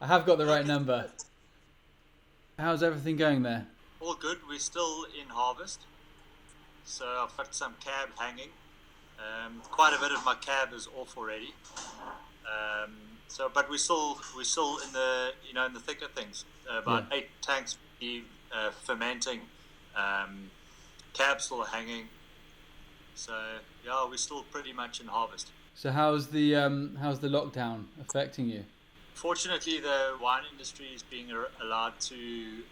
have got the right number. How's everything going there? All good. We're still in harvest, so I've got some cab hanging. Quite a bit of my cab is off already. But we're still in the in the thick of things. About 8 tanks fermenting, cab still hanging. So yeah, we're still pretty much in harvest. So how's the lockdown affecting you? Fortunately, the wine industry is being allowed to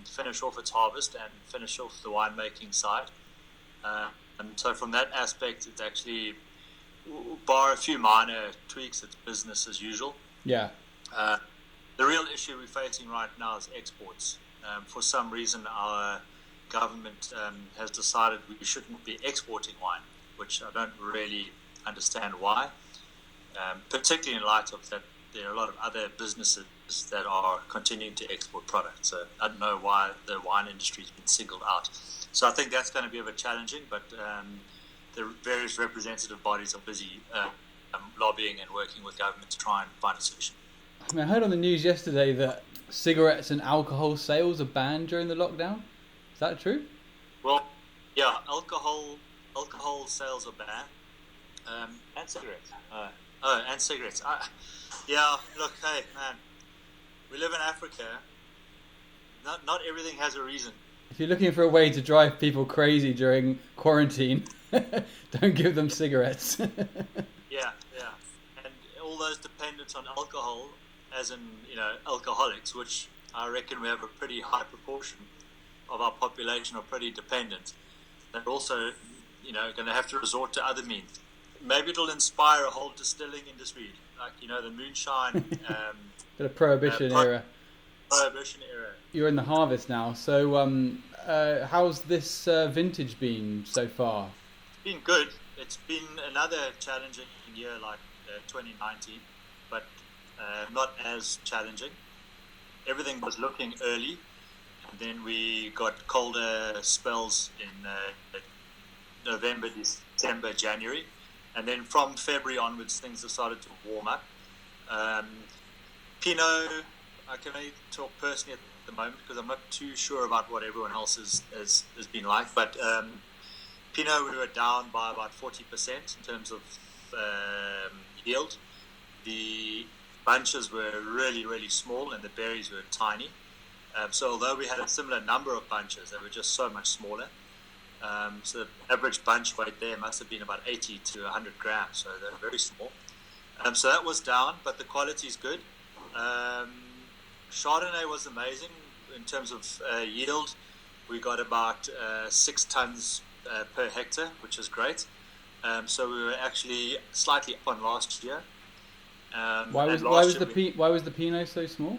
finish off its harvest and finish off the winemaking side. And so from that aspect, it's actually, bar a few minor tweaks, it's business as usual. Yeah. The real issue we're facing right now is exports. For some reason, our government has decided we shouldn't be exporting wine, which I don't really understand why, particularly in light of that there are a lot of other businesses that are continuing to export products. So I don't know why the wine industry has been singled out. So I think that's going to be a bit challenging, but the various representative bodies are busy lobbying and working with government to try and find a solution. I mean, I heard on the news yesterday that cigarettes and alcohol sales are banned during the lockdown. Is that true? Well, yeah, alcohol sales are banned, and cigarettes. And cigarettes. Yeah, look, hey, man, we live in Africa. Not everything has a reason. If you're looking for a way to drive people crazy during quarantine, don't give them cigarettes. Yeah. And all those dependents on alcohol, as in, alcoholics, which I reckon we have a pretty high proportion of our population are pretty dependent. They're also, going to have to resort to other means. Maybe it'll inspire a whole distilling industry, like, the moonshine. The prohibition era. Prohibition era. You're in the harvest now, so how's this vintage been so far? It's been good. It's been another challenging year like 2019, but not as challenging. Everything was looking early, and then we got colder spells in November, December, January. And then from February onwards, things have started to warm up. Pinot, I can only talk personally at the moment because I'm not too sure about what everyone else has been like. But Pinot, we were down by about 40% in terms of yield. The bunches were really, really small and the berries were tiny. So although we had a similar number of bunches, they were just so much smaller. So the average bunch weight there must have been about 80 to 100 grams, so they're very small. So that was down, but the quality is good. Chardonnay was amazing in terms of yield. We got about 6 tons per hectare, which is great. So we were actually slightly up on last year. Why was the Pinot so small?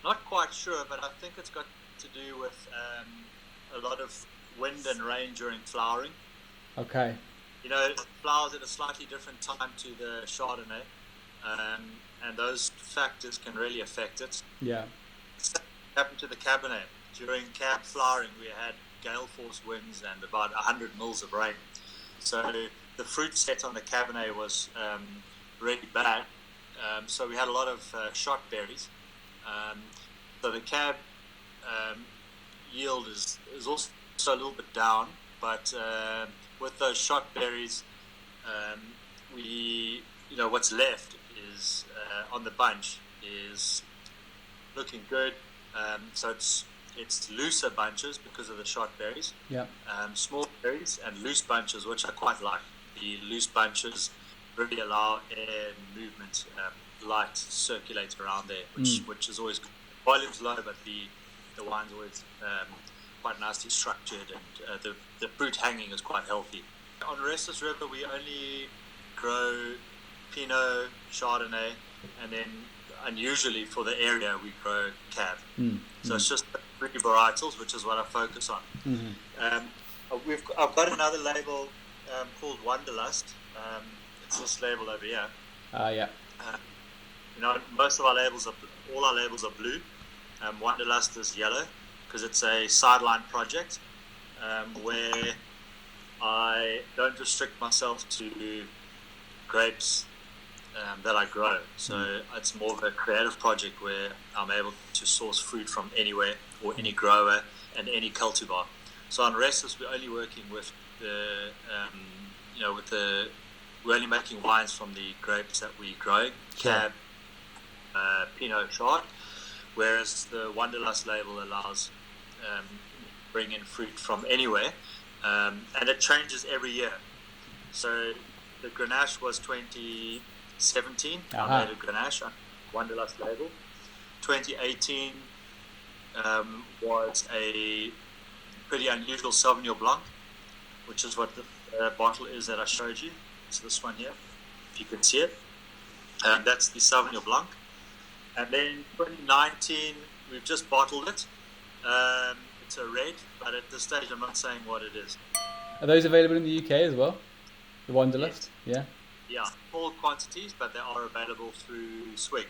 Not quite sure, but I think it's got to do with a lot of wind and rain during flowering. Okay. It flowers at a slightly different time to the Chardonnay, and those factors can really affect it. Yeah. What happened to the Cabernet? During cab flowering, we had gale force winds and about 100 mils of rain. So the fruit set on the Cabernet was really bad. So we had a lot of shot berries. So the cab yield is also a little bit down, but with those shot berries, what's left is on the bunch is looking good. So it's looser bunches because of the shot berries. Yeah. Small berries and loose bunches, which I quite like. The loose bunches really allow air movement, light circulate around there, which is always good. Volume's low, but the wine's always quite nicely structured, and the fruit hanging is quite healthy. On Restless River, we only grow Pinot, Chardonnay, and then unusually for the area, we grow Cab. So it's just 3 varietals, which is what I focus on. I've got another label called Wanderlust. It's this label over here. Yeah. Most of our labels all our labels are blue. Wanderlust is yellow because it's a sideline project where I don't restrict myself to grapes that I grow. So it's more of a creative project where I'm able to source fruit from anywhere or any grower and any cultivar. So on Restless, we're only working with we're only making wines from the grapes that we grow, Cab, Pinot, Chard, whereas the Wanderlust label allows bring in fruit from anywhere, and it changes every year. So the Grenache was 2017. I made a Grenache on Wanderlust label. 2018 was a pretty unusual Sauvignon Blanc, which is what the bottle is that I showed you. It's this one here, if you can see it. That's the Sauvignon Blanc. And then 2019, we've just bottled it. It's a red, but at this stage I'm not saying what it is. Are those available in the UK as well? The Wanderlust? Yes. Yeah, small quantities, but they are available through Swig.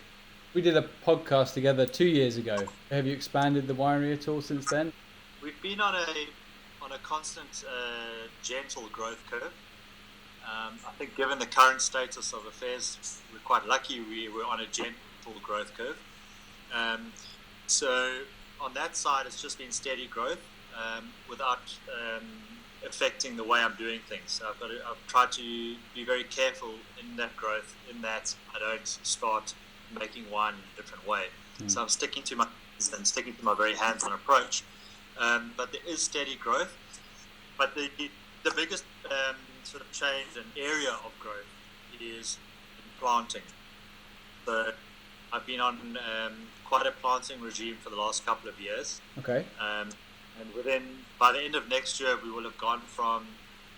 We did a podcast together 2 years ago. Have you expanded the winery at all since then? We've been on a constant gentle growth curve. I think given the current status of affairs, we're quite lucky we're on a gentle growth curve. So on that side, it's just been steady growth without affecting the way I'm doing things. So I've tried to be very careful in that growth, in that I don't start making wine in a different way. So I'm sticking to my very hands-on approach. But there is steady growth. But the biggest sort of change and area of growth is in planting. So I've been on quite a planting regime for the last couple of years. Okay. And by the end of next year, we will have gone from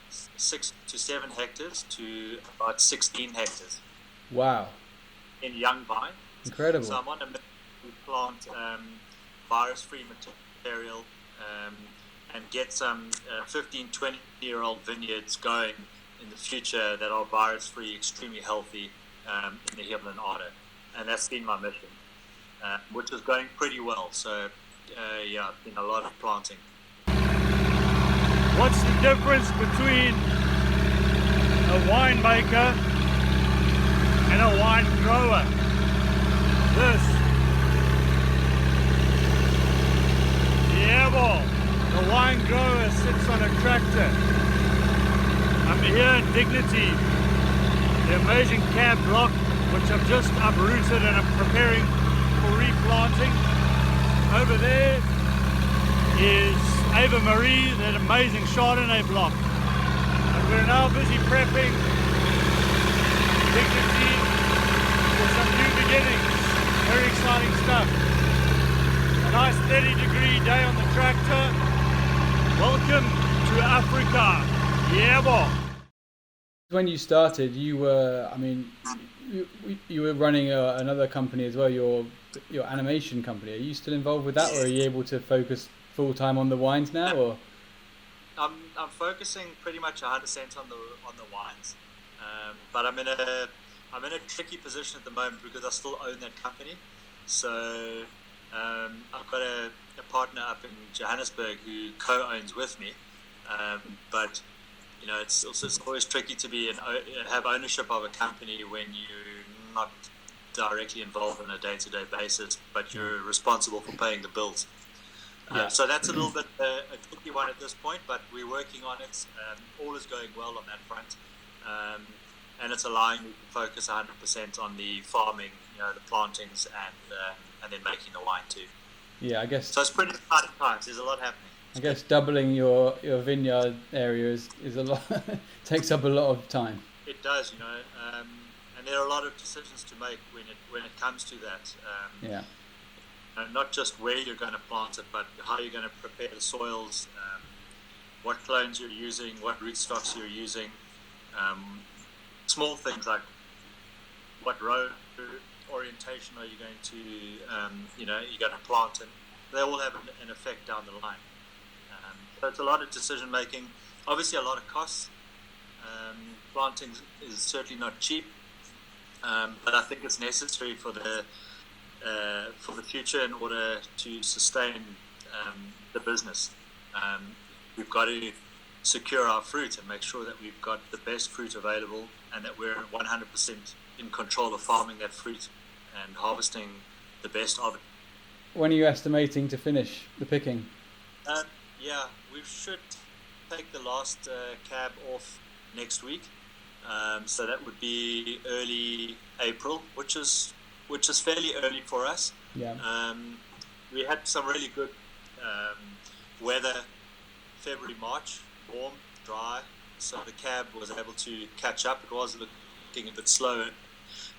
6 to 7 hectares to about 16 hectares. Wow. In young vine. Incredible. So I'm on a mission to plant virus-free material and get some 15, 20-year-old vineyards going in the future that are virus-free, extremely healthy in the Hemel-en-Aarde. And that's been my mission, which is going pretty well. So, it's been a lot of planting. What's the difference between a winemaker and a wine grower? This. Yeah, well, the wine grower sits on a tractor. I'm here in Dignity, the amazing cab block, which I've just uprooted and I'm preparing for replanting. Over there is Ava Marie, that amazing Chardonnay block. And we're now busy prepping Dignity for some new beginnings. Very exciting stuff. A nice 30-degree day on the tractor. Welcome to Africa. Yeah, boy. When you started, you were, you were running another company as well, your animation company. Are you still involved with that, or are you able to focus full time on the wines now? Or I'm focusing pretty much 100% on the wines, but I'm in a tricky position at the moment because I still own that company. So I've got a partner up in Johannesburg who co-owns with me, but it's always tricky to have ownership of a company when you're not directly involved on a day-to-day basis, but you're responsible for paying the bills. So that's a little bit a tricky one at this point, but we're working on it. All is going well on that front, and it's allowing me to focus 100% on the farming, the plantings, and then making the wine too. Yeah, I guess. So it's pretty exciting times. There's a lot happening. I guess doubling your vineyard area is a lot. Takes up a lot of time. It does, and there are a lot of decisions to make when it comes to that. Not just where you're going to plant it, but how you're going to prepare the soils, what clones you're using, what rootstocks you're using. Small things like what row orientation are you going to, you're going to plant, and they all have an effect down the line. So it's a lot of decision making, obviously a lot of costs. Planting is certainly not cheap, but I think it's necessary for the future in order to sustain the business. We've got to secure our fruit and make sure that we've got the best fruit available and that we're 100% in control of farming that fruit and harvesting the best of it. When are you estimating to finish the picking? Yeah, we should take the last cab off next week. So that would be early April, which is fairly early for us. Yeah. We had some really good weather, February, March, warm, dry. So the cab was able to catch up. It was looking a bit slower.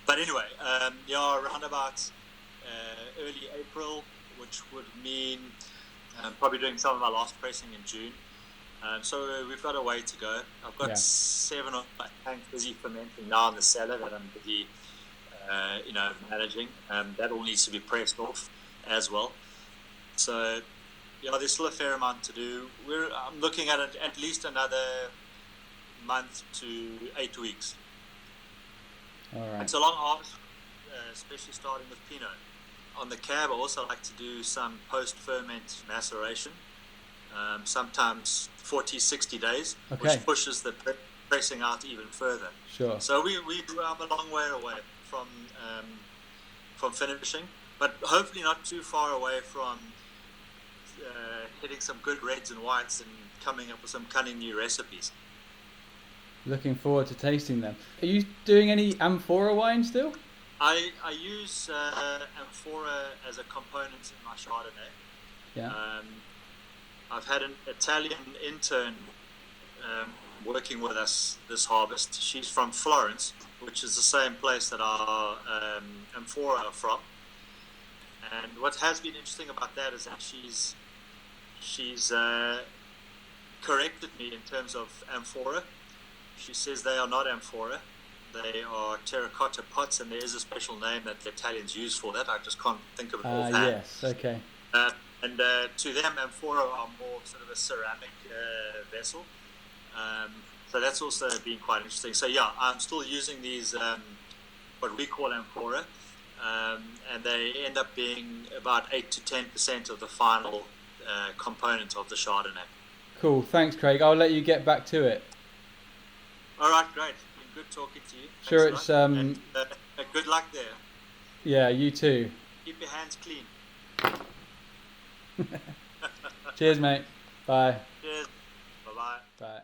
But anyway, around about early April, which would mean probably doing some of our last pressing in June. So we've got a way to go. I've got 7 of my tanks busy fermenting now in the cellar that I'm busy, managing. That all needs to be pressed off as well. So, there's still a fair amount to do. I'm looking at at least another month to 8 weeks. All right. It's a long harvest, especially starting with Pinot. On the cab, I also like to do some post-ferment maceration, sometimes 40, 60 days, which pushes the pressing out even further. Sure. So I'm a long way away from finishing, but hopefully not too far away from hitting some good reds and whites and coming up with some cunning new recipes. Looking forward to tasting them. Are you doing any amphora wine still? I use amphora as a component in my Chardonnay. Yeah. I've had an Italian intern working with us this harvest. She's from Florence, which is the same place that our amphora are from. And what has been interesting about that is that she's corrected me in terms of amphora. She says they are not amphora. They are terracotta pots, and there is a special name that the Italians use for that. I just can't think of it offhand. Yes, okay. And to them, amphora are more sort of a ceramic vessel. So that's also been quite interesting. So I'm still using these, what we call amphora, and they end up being about 8 to 10% of the final component of the Chardonnay. Cool, thanks Craig. I'll let you get back to it. All right, great. Been good talking to you. Thanks Sure, it's and good luck there. Yeah, you too. Keep your hands clean. Cheers, mate. Bye. Cheers. Bye-bye. Bye.